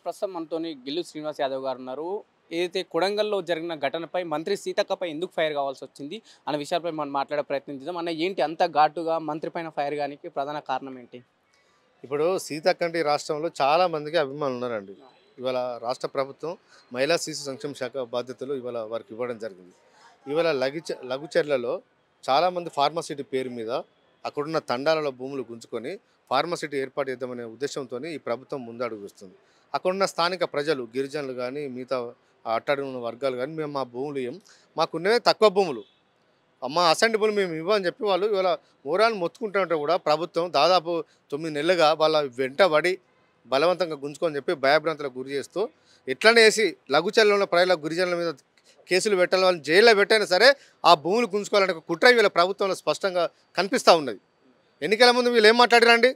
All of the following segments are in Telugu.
ప్రస్తుతం మనతోని గిల్లు శ్రీనివాస్ యాదవ్ గారు ఉన్నారు. ఏదైతే కొడంగల్‌లో జరిగిన ఘటనపై మంత్రి సీతక్కపై ఎందుకు ఫైర్ కావాల్సొచ్చింది అనే విషయాలపై మనం మాట్లాడే ప్రయత్నం చేద్దాం. అన్న ఏంటి అంత ఘాటుగా మంత్రి పైన ఫైర్ గానికి ప్రధాన కారణం ఏంటి? ఇప్పుడు సీతక్కంటి రాష్ట్రంలో చాలా మందికి అభిమానులు ఉన్నారండి. ఇవాళ రాష్ట్ర ప్రభుత్వం మహిళా శిశు సంక్షేమ శాఖ బాధ్యతలు ఇవాళ వారికి ఇవ్వడం జరిగింది. ఇవాళ లఘుచర్లలో చాలామంది ఫార్మాసిటీ పేరు మీద అక్కడున్న తండాలలో భూములు గుంజుకొని ఫార్మాసిటీ ఏర్పాటు చేద్దామనే ఉద్దేశంతో ఈ ప్రభుత్వం ముందడుగు వేస్తుంది. అక్కడున్న స్థానిక ప్రజలు గిరిజనులు కానీ మిగతా అట్టడుగున్న వర్గాలు కానీ మేము మా భూములు ఇవ్వం, మాకున్నవే తక్కువ భూములు, అమ్మ అసెంట్ భూములు మేము ఇవ్వని చెప్పి వాళ్ళు ఇవాళ మూరాలు మొత్తుకుంటుంటే కూడా ప్రభుత్వం దాదాపు 9 నెలలుగా వాళ్ళ వెంటబడి బలవంతంగా గుంజుకొని చెప్పి భయభ్రాంతులకు గురి చేస్తూ ఎట్లనే వేసి లఘుచర్లలో ప్రజల గిరిజనుల మీద కేసులు పెట్టాలి, వాళ్ళని జైల్లో పెట్టైనా సరే ఆ భూములు గుంజుకోవాలనే ఒక కుట్ర వీళ్ళ ప్రభుత్వంలో స్పష్టంగా కనిపిస్తూ ఉన్నది. ఎన్నికల ముందు వీళ్ళు ఏం మాట్లాడారండి?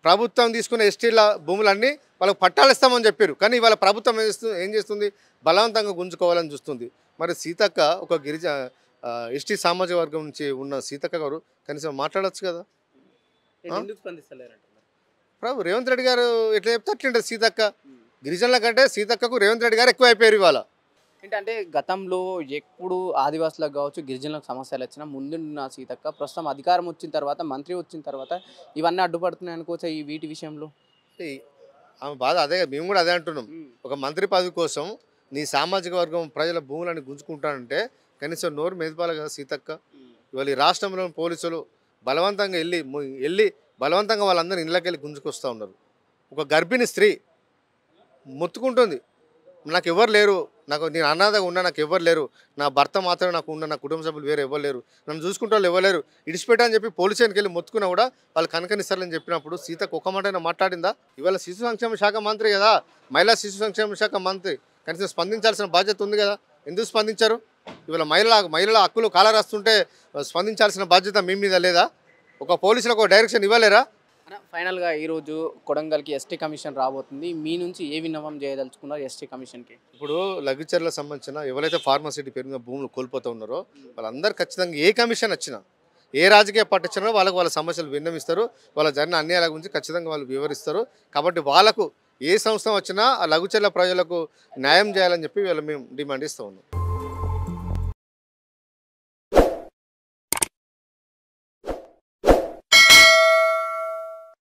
ప్రభుత్వం తీసుకున్న ఎస్టీల భూములన్నీ వాళ్ళకు పట్టాలు ఇస్తామని చెప్పారు. కానీ ఇవాళ ప్రభుత్వం ఏం చేస్తుంది? బలవంతంగా గుంజుకోవాలని చూస్తుంది. మరి సీతక్క ఒక ఎస్టీ సామాజిక వర్గం నుంచి ఉన్న సీతక్క గారు కనీసం మాట్లాడచ్చు కదా. ఎందుకు స్పందిస్తలేరంటున్నారు? రేవంత్ రెడ్డి గారు ఎట్లా చెప్తే అట్లుంటుంది. సీతక్క గిరిజనుల కంటే సీతక్కకు రేవంత్ రెడ్డి గారు ఎక్కువ అయిపోయారు ఇవాళ. ఏంటంటే గతంలో ఎప్పుడు ఆదివాసులకు కావచ్చు గిరిజనులకు సమస్యలు వచ్చినా ముందున్న సీతక్క ప్రస్తుతం అధికారం వచ్చిన తర్వాత మంత్రి వచ్చిన తర్వాత ఇవన్నీ అడ్డుపడుతున్నాయి అనుకోవచ్చు ఈ వీటి విషయంలో. ఆమె బాధ అదే, మేము కూడా అదే అంటున్నాం. ఒక మంత్రి పదవి కోసం నీ సామాజిక వర్గం ప్రజల భూములని గుంజుకుంటానంటే కనీసం నోరు మెదపాలి కదా సీతక్క. ఇవాళ ఈ రాష్ట్రంలోని పోలీసులు బలవంతంగా వెళ్ళి బలవంతంగా వాళ్ళందరూ ఇళ్ళకి వెళ్ళి గుంజుకొస్తూ ఉన్నారు. ఒక గర్భిణీ స్త్రీ మొత్తుకుంటుంది, నాకు ఎవరు లేరు, నేను అనాథగా ఉన్నా, నాకు ఎవరు లేరు, నా భర్త మాత్రమే నాకు ఉన్న, నా కుటుంబ సభ్యులు వేరే ఎవరు లేరు, నన్ను చూసుకుంటే వాళ్ళు ఎవరు లేరు, ఇడిచిపెట్టా అని చెప్పి పోలీస్ స్టేషన్కి వెళ్ళి మొత్తుకున్నా కూడా వాళ్ళు కనకనిస్తారని చెప్పినప్పుడు సీతకు ఒక మాటైనా మాట్లాడిందా? ఇవాళ శిశు సంక్షేమ శాఖ మంత్రి కదా, మహిళా శిశు సంక్షేమ శాఖ మంత్రి, కనీసం స్పందించాల్సిన బాధ్యత ఉంది కదా. ఎందుకు స్పందించారు? ఇవాళ మహిళల హక్కులు కాలరాస్తుంటే స్పందించాల్సిన బాధ్యత మీ మీద లేదా? ఒక పోలీసులకు ఒక డైరెక్షన్ ఇవ్వలేరా? ఫైనల్గా ఈరోజు కొడంగల్కి ఎస్టీ కమిషన్ రాబోతుంది. మీ నుంచి ఏ విన్నవం చేయదలుచుకున్నారు ఎస్టీ కమిషన్కి? ఇప్పుడు లఘుచర్లకు సంబంధించిన ఎవరైతే ఫార్మాసిటీ పేరు మీద భూములు కోల్పోతూ ఉన్నారో వాళ్ళందరూ ఖచ్చితంగా ఏ కమిషన్ వచ్చినా, ఏ రాజకీయ పార్టీ వచ్చినా వాళ్ళ సమస్యలు విన్నవిస్తారు, వాళ్ళ జరిగిన అన్యాయాల గురించి ఖచ్చితంగా వాళ్ళు వివరిస్తారు. కాబట్టి వాళ్ళకు ఏ సంస్థ వచ్చినా ఆ లఘుచర్ల ప్రజలకు న్యాయం చేయాలని చెప్పి మేము డిమాండ్ ఇస్తూ ఉన్నాం.